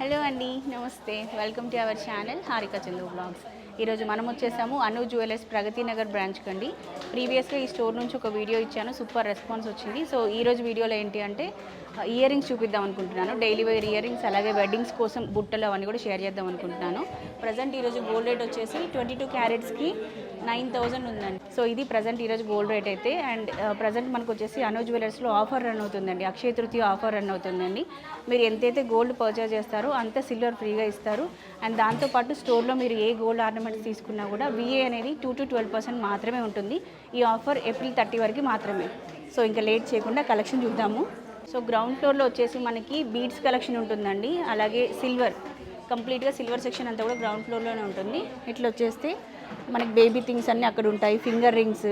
Hello అండి, నమస్తే. Welcome to our channel Harika Chandu blogs. ఈరోజు మనం వచ్చేసాము అను జ్యువెలర్స్ ప్రగతి నగర్ బ్రాంచ్ కండి. ప్రీవియస్గా ఈ స్టోర్ నుంచి ఒక వీడియో ఇచ్చాను, సూపర్ రెస్పాన్స్ వచ్చింది. సో ఈరోజు వీడియోలో ఏంటి అంటే ఇయర్ రింగ్స్ చూపిద్దాం అనుకుంటున్నాను. డైలీ వేర్ ఇయర్ రింగ్స్, అలాగే వెడ్డింగ్స్ కోసం బుట్టలు అవన్నీ కూడా షేర్ చేద్దాం అనుకుంటున్నాను. ప్రజెంట్ ఈరోజు గోల్డ్ రేట్ వచ్చేసి 22 క్యారెట్స్కి 9,000 ఉందండి. సో ఇది ప్రజెంట్ ఈరోజు గోల్డ్ రేట్ అయితే. అండ్ ప్రజెంట్ మనకు వచ్చేసి అను జ్యువెలర్స్లో ఆఫర్ రన్ అవుతుందండి, అక్షయ తృతీయ ఆఫర్ రన్ అవుతుందండి. మీరు ఎంతైతే గోల్డ్ పర్చేజ్ చేస్తారో అంత సిల్వర్ ఫ్రీగా ఇస్తారు. అండ్ దాంతోపాటు స్టోర్లో మీరు ఏ గోల్డ్ ఆర్నమెంట్స్ తీసుకున్నా కూడా VA అనేది 2 to 12% మాత్రమే ఉంటుంది. ఈ ఆఫర్ ఏప్రిల్ 30 వరకు మాత్రమే. సో ఇంకా లేట్ చేయకుండా కలెక్షన్ చూద్దాము. సో గ్రౌండ్ ఫ్లోర్లో వచ్చేసి మనకి బీడ్స్ కలెక్షన్ ఉంటుందండి, అలాగే సిల్వర్, కంప్లీట్గా సిల్వర్ సెక్షన్ అంతా కూడా గ్రౌండ్ ఫ్లోర్లోనే ఉంటుంది. ఇట్లా వచ్చేస్తే మనకి బేబీ థింగ్స్ అన్నీ అక్కడ ఉంటాయి. ఫింగర్ రింగ్స్,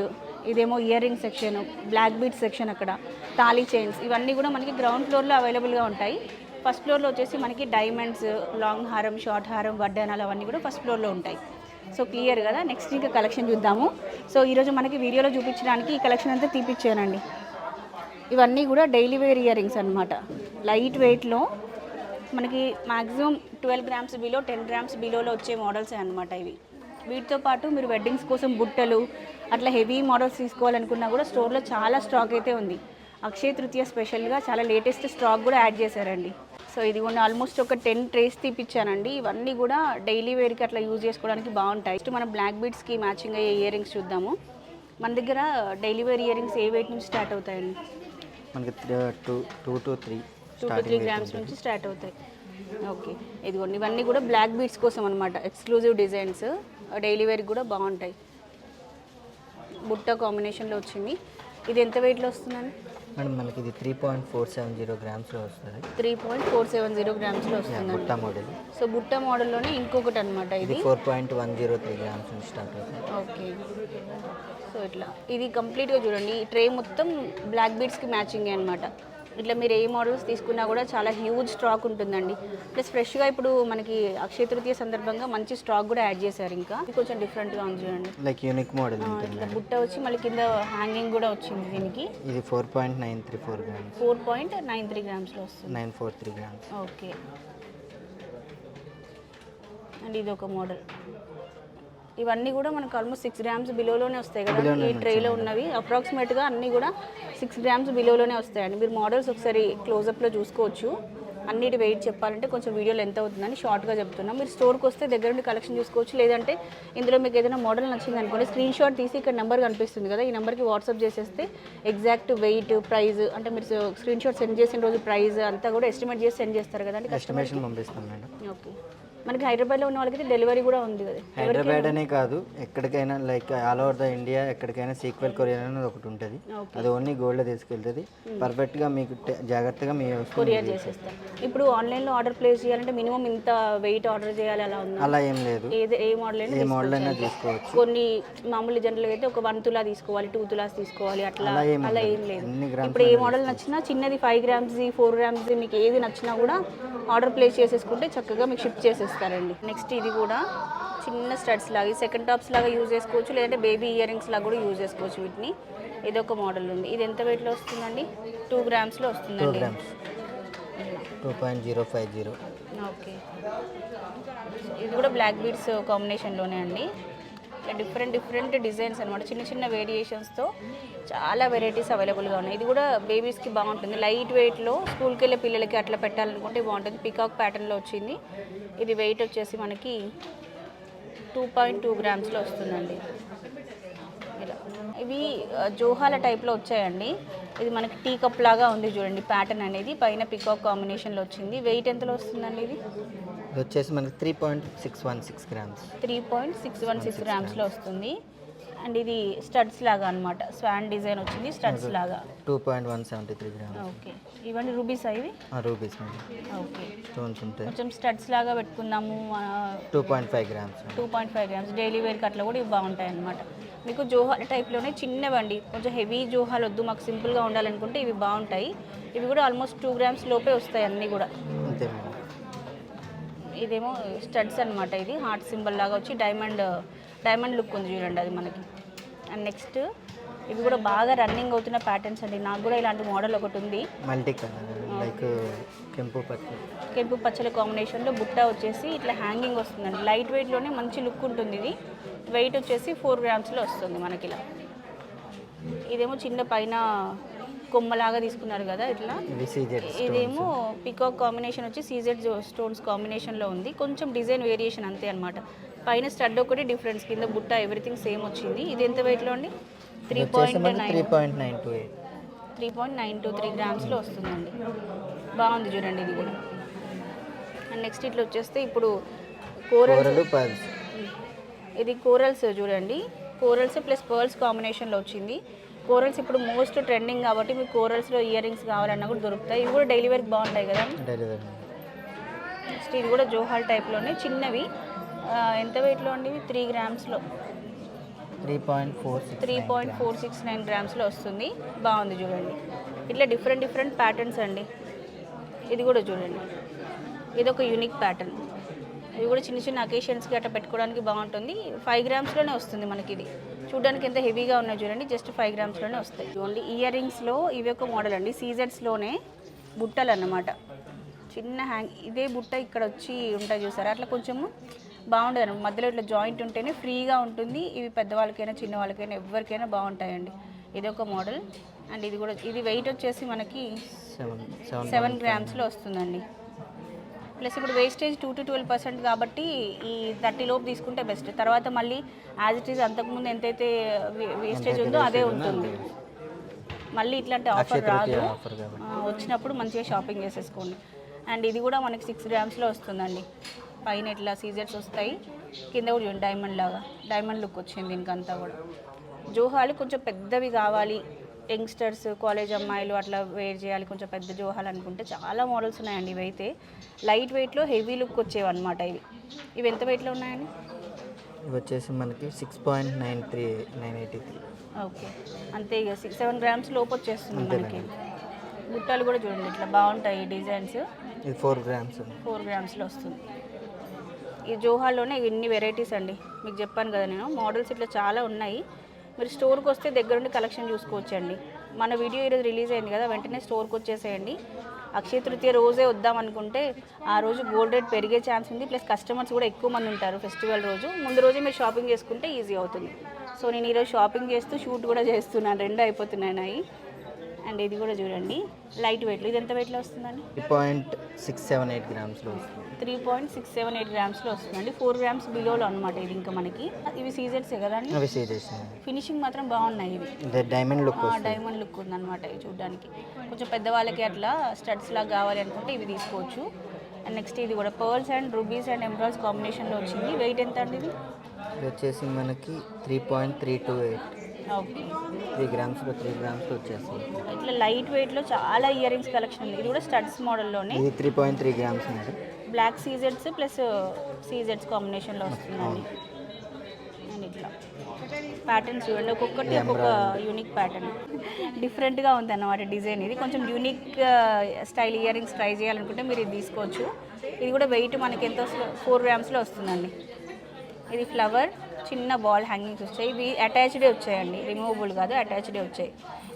ఇదేమో ear ring section, black beads section, అక్కడ తాళీ చైన్స్, ఇవన్నీ కూడా మనకి గ్రౌండ్ ఫ్లోర్లో అవైలబుల్గా ఉంటాయి. ఫస్ట్ ఫ్లోర్లో వచ్చేసి మనకి డైమండ్స్, లాంగ్ హారం, షార్ట్ హారం, వడ్డానాలు అవన్నీ కూడా ఫస్ట్ ఫ్లోర్లో ఉంటాయి. సో క్లియర్ కదా. నెక్స్ట్ ఇంకా కలెక్షన్ చూద్దాము. సో ఈరోజు మనకి వీడియోలో చూపించడానికి ఈ కలెక్షన్ అంతా తీపిచ్చానండి. ఇవన్నీ కూడా డైలీ వేర్ ఇయర్ రింగ్స్ అనమాట. లైట్ వెయిట్లో మనకి మ్యాక్సిమం 12 గ్రామ్స్ బిలో, 10 గ్రామ్స్ బిలోలో వచ్చే మోడల్సే అనమాట ఇవి. వీటితో పాటు మీరు వెడ్డింగ్స్ కోసం బుట్టలు, అట్లా హెవీ మోడల్స్ తీసుకోవాలనుకున్నా కూడా స్టోర్లో చాలా స్టాక్ అయితే ఉంది. అక్షయ తృతీయ స్పెషల్గా చాలా లేటెస్ట్ స్టాక్ కూడా యాడ్ చేశారండి. సో ఇది కూడా ఆల్మోస్ట్ ఒక 10 ట్రేస్ తీపిచ్చానండి. ఇవన్నీ కూడా డైలీ వేర్కి అట్లా యూజ్ చేసుకోవడానికి బాగుంటాయి. నెక్స్ట్ మనం బ్లాక్ బీడ్స్కి మ్యాచింగ్ అయ్యే ఇయర్ రింగ్స్ చూద్దాము. మన దగ్గర డైలీ వేర్ ఇయర్ రింగ్స్ ఏ వెయిట్ నుంచి స్టార్ట్ అవుతాయండి? మనకి 2 to 3 గ్రామ్స్ నుంచి స్టార్ట్ అవుతాయి. ఓకే, ఇదిగోండి ఇవన్నీ కూడా బ్లాక్ బీడ్స్ కోసం అనమాట. ఎక్స్క్లూజివ్ డిజైన్స్, డైలీ వేర్కి కూడా బాగుంటాయి. బుట్ట కాంబినేషన్లో వచ్చింది. ఇది ఎంత వెయిట్లో వస్తుందండి మేడం? మనకి ఇది 3.470 గ్రామ్స్లో వస్తుంది. 3.470 గ్రామ్స్లో వస్తుంది బుట్ట మోడల్. సో బుట్ట మోడల్లోనే ఇంకొకటి అనమాట. ఇది 4.103 గ్రామ్స్ నుంచి స్టార్ట్ అవుతుంది. ఓకే, సో ఇట్లా ఇది కంప్లీట్గా చూడండి. ఈ ట్రే మొత్తం బ్లాక్ బీడ్స్కి మ్యాచింగ్ అనమాట. ఇట్లా మీరు ఏ మోడల్స్ తీసుకున్నా కూడా చాలా హ్యూజ్ స్టాక్ ఉంటుందండి. ప్లస్ ఫ్రెష్గా ఇప్పుడు మనకి అక్షయ తృతీయ సందర్భంగా మంచి స్టాక్ కూడా యాడ్ చేశారు. ఇంకా కొంచెం డిఫరెంట్గా ఉంది చూడండి, లైక్ యూనిక్ మోడల్ ఇట్లా బుట్ట వచ్చి మళ్ళీ కింద హ్యాంగింగ్ కూడా వచ్చింది దీనికి. ఇది 4.934 గ్రామ్స్. 4.93 గ్రామ్స్లో వస్తుంది. 943 గ్రామ్స్. ఓకే, అండ్ ఇది ఒక మోడల్. ఇవన్నీ కూడా మనకు ఆల్మోస్ట్ 6 గ్రామ్స్ బిలోలోనే వస్తాయి కదా ఈ ట్రేలో ఉన్నవి. అప్రాక్సిమేట్గా అన్నీ కూడా 6 గ్రామ్స్ బిలోలోనే వస్తాయండి. మీరు మోడల్స్ ఒకసారి క్లోజప్లో చూసుకోవచ్చు. అన్నిటి వెయిట్ చెప్పాలంటే కొంచెం వీడియోలు ఎంత అవుతుందని షార్ట్గా చెప్తున్నాం. మీరు స్టోర్కి వస్తే దగ్గర నుండి కలెక్షన్ చూసుకోవచ్చు. లేదంటే ఇందులో మీకు ఏదైనా మోడల్ నచ్చింది అనుకోండి, స్క్రీన్ షాట్ తీసి ఇక్కడ నెంబర్ కనిపిస్తుంది కదా, ఈ నెంబర్కి వాట్సాప్ చేసేస్తే ఎగ్జాక్ట్ వెయిట్, ప్రైస్, అంటే మీరు స్క్రీన్ షాట్ సెండ్ చేసిన రోజు ప్రైస్ అంతా కూడా ఎస్టిమేట్ చేసి సెండ్ చేస్తారు కదండి ఎస్టిమేషన్ పంపిస్తాం మేడం. ఓకే, మనకి హైదరాబాద్లో ఉన్న వాళ్ళకి డెలివరీ కూడా ఉంది కదా. హైదరాబాద్ అనే కాదు, ఎక్కడికైనా like all over the India ఎక్కడికైనా సీక్వెల్ కొరియర్ అనేది ఒకటి ఉంటుంది. అది ఓన్లీ గోల్డ్ తీసుకెళ్తుంది. పర్ఫెక్ట్గా మీకు జాగ్రత్తగా మీ కొరియర్ చేసేస్తాం. ఇప్పుడు ఆన్లైన్లో ఆర్డర్ ప్లేస్ చేయాలంటే మినిమం ఇంత వెయిట్ ఆర్డర్ చేయాలి అలా ఉంది? అలా ఏం లేదు, ఏ మోడల్ అయినా తీసుకోవచ్చు. కొన్ని మామూలు జనరల్గా అయితే ఒక 1 తులా తీసుకోవాలి, 2 తులాస్ తీసుకోవాలి, అట్లా ఏం లేదు. ఇప్పుడు ఏ మోడల్ నచ్చినా చిన్నది 5 గ్రామ్స్, 4 గ్రామ్స్, మీకు ఏది నచ్చినా కూడా ఆర్డర్ ప్లేస్ చేసేసుకుంటే చక్కగా మీకు షిప్ చేసేస్తారండి. నెక్స్ట్ ఇది కూడా చిన్న స్టడ్స్ లాగా, సెకండ్ టాప్స్ లాగా యూజ్ చేసుకోవచ్చు, లేదంటే బేబీ ఇయర్ రింగ్స్ లాగా కూడా యూజ్ చేసుకోవచ్చు వీటిని. ఇది ఒక మోడల్ ఉంది. ఇది ఎంత వెయిట్లో వస్తుందండి? 2 గ్రామ్స్లో వస్తుందండి. 2.050. ఓకే, ఇది కూడా బ్లాక్ బీడ్స్ కాంబినేషన్లోనే అండి. డిఫరెంట్ డిజైన్స్ అనమాట, చిన్న చిన్న వేరియేషన్స్తో చాలా వెరైటీస్ అవైలబుల్గా ఉన్నాయి. ఇది కూడా బేబీస్కి బాగుంటుంది. లైట్ వెయిట్లో స్కూల్కి వెళ్ళే పిల్లలకి అట్లా పెట్టాలనుకుంటే బాగుంటుంది. పికాక్ ప్యాటర్న్లో వచ్చింది. ఇది వెయిట్ వచ్చేసి మనకి 2.2 గ్రామ్స్లో వస్తుందండి. ఇలా ఇవి జోహాల టైప్లో వచ్చాయండి. ఇది మనకి టీ కప్ లాగా ఉంది చూడండి, ప్యాటర్న్ అనేది పైన పికాక్ కాంబినేషన్లో వచ్చింది. వెయిట్ ఎంతలో వస్తుందండి? ఇది వచ్చేసి మనకి 3.616 గ్రామ్స్. 3.616 గ్రామ్స్లో వస్తుంది. అండ్ ఇది స్టడ్స్ లాగా అనమాట, స్వాన్ డిజైన్ వచ్చింది స్టడ్స్ లాగా. 2.173 గ్రామ్స్. ఓకే, ఇవన్నీ రూబీస్ ఇవి? రూబీస్. ఓకే, స్టోన్స్ ఉంటాయి. కొంచెం స్టడ్స్ లాగా పెట్టుకుందాము. 2.5 గ్రామ్స్. 2.5 గ్రామ్స్ డైలీ వేర్కి అట్లా కూడా ఇవి బాగుంటాయి అనమాట. మీకు జోహాల టైప్లోనే చిన్నవండి, కొంచెం హెవీ జోహాలు వద్దు, మాకు సింపుల్గా ఉండాలనుకుంటే ఇవి బాగుంటాయి. ఇవి కూడా ఆల్మోస్ట్ 2 గ్రామ్స్ లోపే వస్తాయి అన్నీ కూడా. అంతే మేడం. ఇదేమో స్టడ్స్ అనమాట. ఇది హార్ట్ సింబల్ లాగా వచ్చి డైమండ్ లుక్ ఉంది చూడండి అది మనకి. అండ్ నెక్స్ట్ ఇవి కూడా బాగా రన్నింగ్ అవుతున్న ప్యాటర్న్స్ అండి. నాకు కూడా ఇలాంటి మోడల్ ఒకటి ఉంది. Multi colour. లైక్ కెంపు పచ్చి కెంపు పచ్చల కాంబినేషన్లో బుట్ట వచ్చేసి ఇట్లా హ్యాంగింగ్ వస్తుందండి. లైట్ వెయిట్లోనే మంచి లుక్ ఉంటుంది. ఇది వెయిట్ వచ్చేసి 4 గ్రామ్స్లో వస్తుంది మనకి ఇలా. ఇదేమో చిన్న పైన కొమ్మలాగా తీసుకున్నారు కదా ఇట్లా. ఇదేమో పికాక్ కాంబినేషన్ వచ్చి సీజెడ్ స్టోన్స్ కాంబినేషన్లో ఉంది. కొంచెం డిజైన్ వేరియేషన్ అంతే అనమాట. పైన స్టడ్ ఒకటి డిఫరెన్స్, కింద బుట్ట ఎవ్రీథింగ్ సేమ్ వచ్చింది. ఇది ఎంత వెయిట్లో అండి? 3.923 గ్రామ్స్లో వస్తుందండి. బాగుంది చూడండి ఇది కూడా. అండ్ నెక్స్ట్ ఇట్లా వచ్చేస్తే ఇప్పుడు కోరల్స్, ఇది కోరల్స్ చూడండి. కోరల్స్ ప్లస్ పర్ల్స్ కాంబినేషన్లో వచ్చింది. కోరల్స్ ఇప్పుడు మోస్ట్ ట్రెండింగ్ కాబట్టి మీకు కోరల్స్లో ఇయర్ రింగ్స్ కావాలన్నా కూడా దొరుకుతాయి. ఇవి కూడా డైలీ వేర్కి బాగుంటాయి కదా. నెక్స్ట్ ఇది కూడా జోహాల్ టైప్లోనే చిన్నవి. ఎంత వెయిట్లో అండి? 3 గ్రామ్స్లో 3.469 గ్రామ్స్లో వస్తుంది. బాగుంది చూడండి. ఇట్లా డిఫరెంట్ ప్యాటర్న్స్ అండి. ఇది కూడా చూడండి, ఇది ఒక యూనిక్ ప్యాటర్న్. ఇవి కూడా చిన్న చిన్న అకేషన్స్కి అట్లా పెట్టుకోవడానికి బాగుంటుంది. 5 గ్రామ్స్లోనే వస్తుంది మనకి. ఇది చూడడానికి ఎంత హెవీగా ఉన్నాయి చూడండి. జస్ట్ 5 గ్రామ్స్లోనే వస్తాయి. ఓన్లీ ఇయర్ రింగ్స్లో ఇవి ఒక మోడల్ అండి. సీజెడ్స్లోనే బుట్టలు అన్నమాట. చిన్న హ్యాంగ్, ఇదే బుట్ట ఇక్కడ వచ్చి ఉంటాయి చూసారా, అట్లా కొంచెము బాగుంటుంది అన్నమాట. మధ్యలో ఇట్లా జాయింట్ ఉంటేనే ఫ్రీగా ఉంటుంది. ఇవి పెద్దవాళ్ళకైనా చిన్న వాళ్ళకైనా ఎవరికైనా బాగుంటాయండి. ఇది ఒక మోడల్. అండ్ ఇది కూడా, ఇది వెయిట్ వచ్చేసి మనకి 7 గ్రామ్స్లో వస్తుందండి. ప్లస్ ఇప్పుడు వేస్టేజ్ 2 to 12% కాబట్టి ఈ 30 లోపు తీసుకుంటే బెస్ట్. తర్వాత మళ్ళీ యాజ్ ఇట్ ఈజ్ అంతకుముందు ఎంతైతే వేస్టేజ్ ఉందో అదే ఉంటుంది. మళ్ళీ ఇట్లాంటి ఆఫర్ రాదు. వచ్చినప్పుడు మంచిగా షాపింగ్ చేసేసుకోండి. అండ్ ఇది కూడా మనకి 6 గ్రామ్స్లో వస్తుందండి. పైన ఇట్లా సీజర్స్ వస్తాయి, కింద కూడా చూడండి డైమండ్ లాగా, డైమండ్ లుక్ వచ్చింది దీనికంతా కూడా. జోహాలు కొంచెం పెద్దవి కావాలి, యంగ్స్టర్స్ కాలేజ్ అమ్మాయిలు అట్లా వేర్ చేయాలి కొంచెం పెద్ద జోహాలు అనుకుంటే చాలా మోడల్స్ ఉన్నాయండి. ఇవైతే లైట్ వెయిట్లో హెవీ లుక్ వచ్చేవి అనమాట. ఇవి ఎంత వెయిట్లో ఉన్నాయండి? ఇవి వచ్చేసి మనకి 6.983. ఓకే, అంతే ఇక 6-7 గ్రామ్స్ లోపు వచ్చేస్తుంది మనకి. బుట్టలు కూడా చూడండి ఇట్లా బాగుంటాయి డిజైన్స్. ఇది 4 గ్రామ్స్లో వస్తుంది. ఈ జోహాల్లోనే ఇన్ని వెరైటీస్ అండి. మీకు చెప్పాను కదా నేను, మోడల్స్ ఇట్లా చాలా ఉన్నాయి. మీరు స్టోర్కి వస్తే దగ్గరుండి కలెక్షన్ చూసుకోవచ్చండి. మన వీడియో ఈరోజు రిలీజ్ అయింది కదా, వెంటనే స్టోర్కి వచ్చేసేయండి. అక్షయ తృతీయ రోజే వద్దాం అనుకుంటే ఆ రోజు గోల్డ్ రేట్ పెరిగే ఛాన్స్ ఉంది. ప్లస్ కస్టమర్స్ కూడా ఎక్కువ మంది ఉంటారు ఫెస్టివల్ రోజు. ముందు రోజే మీరు షాపింగ్ చేసుకుంటే ఈజీ అవుతుంది. సో నేను ఈరోజు షాపింగ్ చేస్తూ షూట్ కూడా చేస్తున్నాను, 2 అయిపోతున్నాయి. అండ్ ఇది కూడా చూడండి లైట్ వెయిట్లో. ఇది ఎంత వెయిట్లో వస్తుందండి? 3.678 గ్రామ్స్లో వస్తుంది. 3.678 గ్రామ్స్లో వస్తుందండి. 4 గ్రామ్స్ బిలోలో అనమాట ఇది. ఇంకా మనకి ఇవి సీజెడ్సే కదా అండి? అవి సీజెడ్స్. ఫినిషింగ్ మాత్రం బాగున్నాయి. ఇవి డైమండ్ లుక్ ఉందన్నమాట. ఇవి చూడడానికి కొంచెం పెద్దవాళ్ళకి అట్లా స్టడ్స్ లాగా కావాలి అనుకుంటే ఇవి తీసుకోవచ్చు. అండ్ నెక్స్ట్ ఇది కూడా pearls and rubies and emeralds కాంబినేషన్లో వచ్చింది. వెయిట్ ఎంత అండి ఇది? ఇది వచ్చేసి మనకి 3.328. ఓకే, 3 గ్రామ్స్లో వచ్చేస్తుంది. ఇట్లా లైట్ వెయిట్లో చాలా ఇయర్ రింగ్స్ కలెక్షన్ ఉంది. ఇది కూడా స్టడ్స్ మోడల్లోనే. ఇది 3.3 గ్రామ్స్ అండి. బ్లాక్ సీజెడ్స్ ప్లస్ సీజెడ్స్ కాంబినేషన్లో వస్తుందండి. అండ్ ఇట్లా ప్యాటర్న్స్ చూడండి, ఒక్కొక్కటి ఒక్కొక్క యూనిక్ ప్యాటర్న్, డిఫరెంట్గా ఉంది అన్నమాట డిజైన్. ఇది కొంచెం unique style ear rings try చేయాలనుకుంటే మీరు ఇది తీసుకోవచ్చు. ఇది కూడా వెయిట్ మనకి ఎంత 4 గ్రామ్స్లో వస్తుందండి. ఇది ఫ్లవర్, చిన్న బాల్ హ్యాంగింగ్స్ వచ్చాయి. ఇవి అటాచ్డే వచ్చాయండి, రిమూవబుల్ కాదు, అటాచ్డే వచ్చాయి.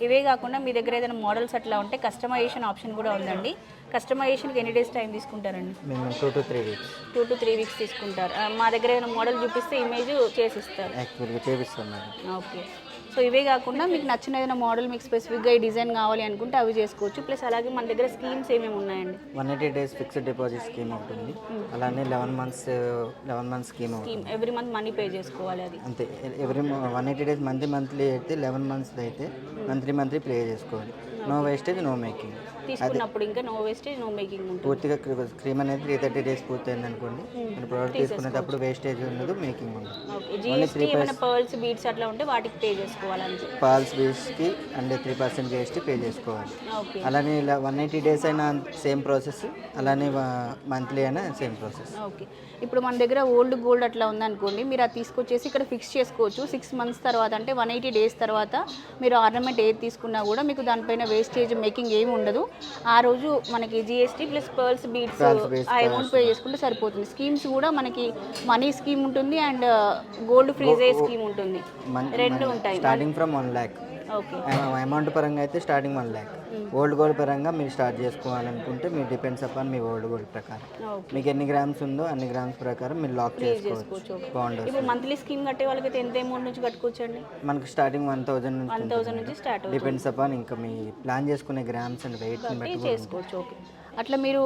ఇవే కాకుండా మీ దగ్గర ఏదైనా మోడల్స్ అట్లా ఉంటే కస్టమైజేషన్ ఆప్షన్ కూడా ఉందండి. కస్టమైజేషన్కి ఎన్ని డేస్ టైం తీసుకుంటారండి? 2 to 3 వీక్స్. 2 to 3 వీక్స్ తీసుకుంటారు. మా దగ్గర ఏదైనా మోడల్ చూపిస్తే ఇమేజ్ చేసిస్తారు. యాక్చువల్గా చేపిస్తాం. ఓకే, సో ఇవే కాకుండా మీకు నచ్చిన ఏదైనా మోడల్ మీకు స్పెసిఫిక్గా ఈ డిజైన్ కావాలి అనుకుంటే అవి చేసుకోవచ్చు. ప్లస్ అలాగే మన దగ్గర స్కీమ్స్ ఏమేమి ఉన్నాయండి? 180 days ఫిక్స్డ్ డిపాజిట్ స్కీమ్ ఉంటుంది. అలానే 11 months scheme. Every month money pay చేసుకోవాలి అది అంతే. 180 days మంత్లీ అయితే 11 months అయితే మంత్లీ పే చేసుకోవాలి. No wastage no making. తీసుకున్నప్పుడు ఇంకా నో వేస్టేజ్ నో మేకింగ్ ఉంటుంది. పూర్తిగా క్రీమ్ అనేది 330 days పూర్తయింది అనుకోండి, మన ప్రోడక్ట్ తీసుకునేటప్పుడు వేస్టేజ్ ఉండదు, మేకింగ్ ఉండదు. ఓకే, జీఎస్టీ ఏమైనా పర్ల్స్ బీట్స్ అట్లా ఉంటే వాటికి పే చేసుకోవాలి అంతే. పర్ల్స్ బీట్స్కి అండ్ 3% జీఎస్టీ పే చేసుకోవాలి. ఓకే, అలానే ఇలా 180 days అయినా సేమ్ ప్రాసెస్, అలానే మంత్లీ అయినా సేమ్ ప్రాసెస్. ఓకే, ఇప్పుడు మన దగ్గర ఓల్డ్ గోల్డ్ అట్లా ఉందనుకోండి, మీరు అది తీసుకొచ్చేసి ఇక్కడ ఫిక్స్ చేసుకోవచ్చు. 6 months తర్వాత అంటే 180 days తర్వాత మీరు ఆర్నమెంట్ ఏది తీసుకున్నా కూడా మీకు దానిపైన వేస్టేజ్ మేకింగ్ ఏమి ఉండదు. ఆ రోజు మనకి జీఎస్టీ ప్లస్ పర్ల్స్ బీట్స్ ఆ అమౌంట్ పే చేసుకుంటే సరిపోతుంది. స్కీమ్స్ కూడా మనకి మనీ స్కీమ్ ఉంటుంది అండ్ గోల్డ్ ఫ్రీజ్ అయ్యే స్కీమ్ ఉంటుంది, 2 ఉంటాయి. Starting from 1 lakh. Okay. Amount పరంగా అయితే స్టార్టింగ్ 1 lakh. ఓల్డ్ గోల్డ్ పరంగా మీరు స్టార్ట్ చేసుకోవాలనుకుంటే మీరు depends upon me old gold ప్రకారం ఓకే. మీకు ఎన్ని గ్రామ్స్ ఉందో అన్ని గ్రామ్స్ ప్రకారం మీరు లాక్ చేసుకోవచ్చు. చేసుకోవచ్చు. ఓకే. బాగుంటుంది. ఇప్పుడు మంత్లీ స్కీమ్ కట్టే వాళ్ళకైతే ఎంత అమౌంట్ నుంచి కట్టుకోవచ్చండి? మనకు స్టార్టింగ్ 1000 నుంచి 1000 నుంచి స్టార్ట్ అవుతుంది. డిపెండ్స్ అపాన్ ఇంకా మీ ప్లాన్ చేసుకునే గ్రామ్స్ అండ్ వెయిట్ బట్టి చేసుకోవచ్చు. ఓకే. అట్లా మీరు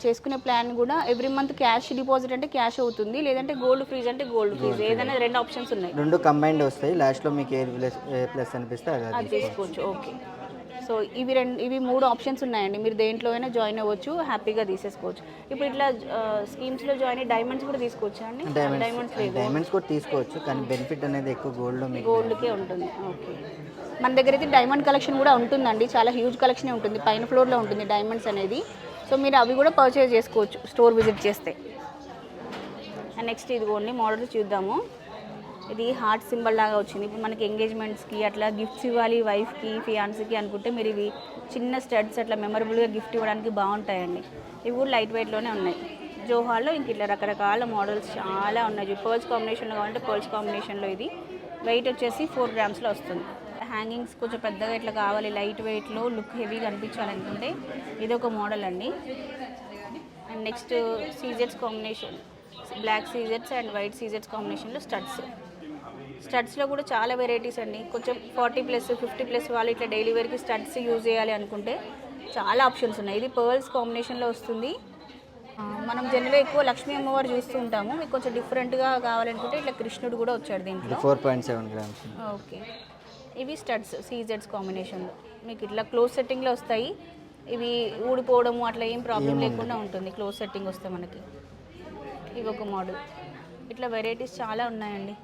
చేసుకునే ప్లాన్ కూడా ఎవ్రీ మంత్ క్యాష్ డిపాజిట్ అంటే క్యాష్ అవుతుంది, లేదంటే గోల్డ్ ఫ్రీజ్ అంటే గోల్డ్ ఫ్రీజ్, ఏదైనా 2 ఆప్షన్స్ ఉన్నాయి. 2 కంబైన్డ్ వస్తాయి. లాస్ట్లో మీకు ఏ ప్లస్ అనిపిస్తే అది తీసుకోవచ్చు. ఓకే. సో ఇవి 3 ఆప్షన్స్ ఉన్నాయండి. మీరు దేంట్లో అయినా జాయిన్ అవ్వచ్చు, హ్యాపీగా తీసేసుకోవచ్చు. ఇప్పుడు ఇట్లా స్కీమ్స్లో జాయిన్ అయ్యి డైమండ్స్ కూడా తీసుకోవచ్చా అండి? డైమండ్స్ కూడా తీసుకోవచ్చు, కానీ బెనిఫిట్ అనేది ఎక్కువ గోల్డ్కే ఉంటుంది. ఓకే. మన దగ్గర అయితే డైమండ్ కలెక్షన్ కూడా ఉంటుందండి, చాలా హ్యూజ్ కలెక్షనే ఉంటుంది. పైన ఫ్లోర్లో ఉంటుంది డైమండ్స్ అనేది. సో మీరు అవి కూడా పర్చేజ్ చేసుకోవచ్చు స్టోర్ విజిట్ చేస్తే. అండ్ నెక్స్ట్ ఇదిగోండి మోడల్ చూద్దాము. ఇది హార్ట్ సింబల్ లాగా వచ్చింది. ఇప్పుడు మనకి ఎంగేజ్మెంట్స్కి అట్లా గిఫ్ట్స్ ఇవ్వాలి వైఫ్కి ఫియాన్సీకి అనుకుంటే మీరు ఇవి చిన్న స్టడ్స్ అట్లా మెమరబుల్గా గిఫ్ట్ ఇవ్వడానికి బాగుంటాయండి. ఇవి కూడా లైట్ వెయిట్లోనే ఉన్నాయి. జోహాల్లో ఇంక ఇట్లా రకరకాల మోడల్స్ చాలా ఉన్నాయి. పర్ల్స్ కాంబినేషన్లో కావాలంటే పర్ల్స్ కాంబినేషన్లో ఇది వెయిట్ వచ్చేసి 4 grams వస్తుంది. హ్యాంగింగ్స్ కొంచెం పెద్దగా ఇట్లా కావాలి, లైట్ వెయిట్లో లుక్ హెవీగా అనిపించాలనుకుంటే ఇది ఒక మోడల్ అండి. And next సీజెట్స్ combination, black సీజెట్స్ and white సీజెట్స్ కాంబినేషన్లో స్టడ్స్లో కూడా చాలా వెరైటీస్ అండి. కొంచెం 40+, 50+ వాళ్ళు ఇట్లా డైలీ వేర్కి స్టడ్స్ యూజ్ చేయాలి అనుకుంటే చాలా ఆప్షన్స్ ఉన్నాయి. ఇది పర్ల్స్ కాంబినేషన్లో వస్తుంది. మనం జనరల్గా ఎక్కువ లక్ష్మీ అమ్మవారు చూస్తూ ఉంటాము. మీకు కొంచెం డిఫరెంట్గా కావాలనుకుంటే ఇట్లా కృష్ణుడు కూడా వచ్చాడు దీంట్లో. 4.7 grams. ఓకే. ఇవి స్టడ్స్ సీజెడ్స్ కాంబినేషన్లో మీకు ఇట్లా క్లోజ్ సెట్టింగ్లో వస్తాయి. ఇవి ఊడిపోవడము అట్లా ఏం ప్రాబ్లం లేకుండా ఉంటుంది క్లోజ్ సెట్టింగ్ వస్తే మనకి. ఇవి ఒక మోడల్. ఇట్లా వెరైటీస్ చాలా ఉన్నాయండి.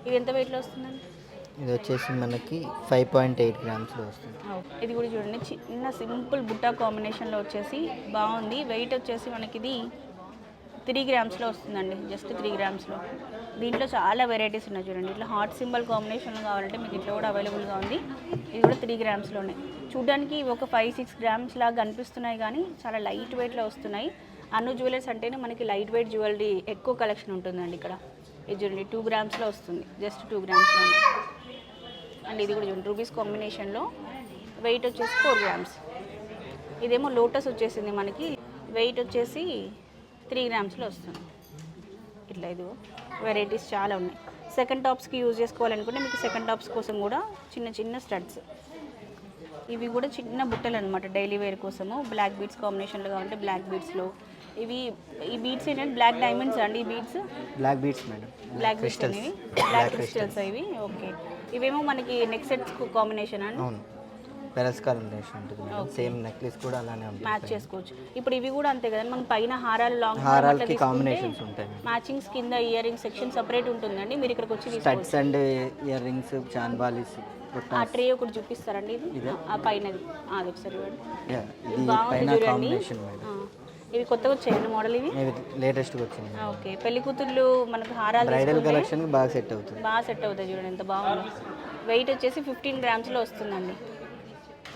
ఇవి ఎంత వెయిట్లో వస్తుందండి? ఇది వచ్చేసి మనకి 5.8 grams వస్తుంది. ఇది కూడా చూడండి, చిన్న సింపుల్ బుట్టా కాంబినేషన్లో వచ్చేసి బాగుంది. వెయిట్ వచ్చేసి మనకి ఇది 3 grams వస్తుందండి, జస్ట్ 3 grams. దీంట్లో చాలా వెరైటీస్ ఉన్నాయి చూడండి. ఇట్లా హార్ట్ సింబల్ కాంబినేషన్లో కావాలంటే మీకు ఇట్లా కూడా అవైలబుల్గా ఉంది. ఇది కూడా 3 grams చూడడానికి ఒక 5-6 grams లాగా కనిపిస్తున్నాయి, కానీ చాలా లైట్ వెయిట్లో వస్తున్నాయి. అను జ్యువెలర్స్ అంటేనే మనకి లైట్ వెయిట్ జ్యువెలరీ ఎక్కువ కలెక్షన్ ఉంటుందండి ఇక్కడ. ఇది చూడండి 2 grams వస్తుంది, జస్ట్ 2 grams. అండ్ ఇది కూడా చూడండి రూబీస్ కాంబినేషన్లో వెయిట్ వచ్చేసి 4 grams. ఇదేమో లోటస్ వచ్చేసింది మనకి, వెయిట్ వచ్చేసి 3 grams వస్తుంది. ఇట్లా ఇది వెరైటీస్ చాలా ఉన్నాయి. సెకండ్ టాప్స్కి యూజ్ చేసుకోవాలనుకుంటే మీకు సెకండ్ టాప్స్ కోసం కూడా చిన్న చిన్న స్టడ్స్. ఇవి కూడా చిన్న బుట్టలు అనమాట డైలీ వేర్ కోసము. బ్లాక్ బీడ్స్ కాంబినేషన్లో కావాలంటే బ్లాక్ బీడ్స్లో. ఈ బీడ్స్ ఏంటంటే బ్లాక్ డైమండ్స్ అండి. ఈ beads black beads madam, black beads అనేవి బ్లాక్ క్రిస్టల్స్ ఇవి. ఓకే. ఇవేమో మనకి నెక్ సెట్స్ కాంబినేషన్ అండి. అవును, పెరల్స్ కాంబినేషన్ ఉంటుంది మేడం. సేమ్ నెక్లెస్ కూడా అలానే ఉంటుంది, మ్యాచ్ చేసుకోవచ్చు. ఇప్పుడు ఇవి కూడా అంతే కదా, మనం పైన హారాలు లాంగ్ హారాలకి కాంబినేషన్స్ ఉంటాయి. మ్యాచింగ్స్ కింద ఇయర్ రింగ్ సెక్షన్ సపరేట్ ఉంటుందండి. మీరు ఇక్కడికి వచ్చి స్టడ్స్ అండ్ ఇయర్ రింగ్స్, చాన్ బాలీస్. ఆ ట్రే ఒకటి చూపిస్తారండి, ఇది ఆ పైనది అది ఒకసారి ఇది పైన కాంబినేషన్ మేడం. ఇవి కొత్తగా వచ్చాయండి మోడల్, ఇవి లేటెస్ట్గా వచ్చింది. ఓకే. పెళ్లి కూతుర్లు మనకు హారాలు బ్రైడల్ కలెక్షన్ బాగా సెట్ అవుతుంది. చూడండి ఎంత బాగుంది. వెయిట్ వచ్చేసి 15 grams వస్తుందండి.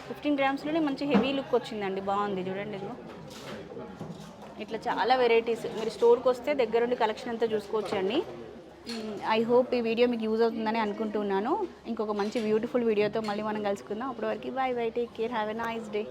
15 grams మంచి హెవీ లుక్ వచ్చిందండి, బాగుంది చూడండి. ఇది ఇట్లా చాలా వెరైటీస్. మీరు స్టోర్కి వస్తే దగ్గరుండి కలెక్షన్ అంతా చూసుకోవచ్చండి. ఐ హోప్ ఈ వీడియో మీకు యూజ్ అవుతుందని అనుకుంటున్నాను. ఇంకొక మంచి బ్యూటిఫుల్ వీడియోతో మళ్ళీ మనం కలుసుకుందాం. అప్పటి వరకు by by, take care, have a nice day.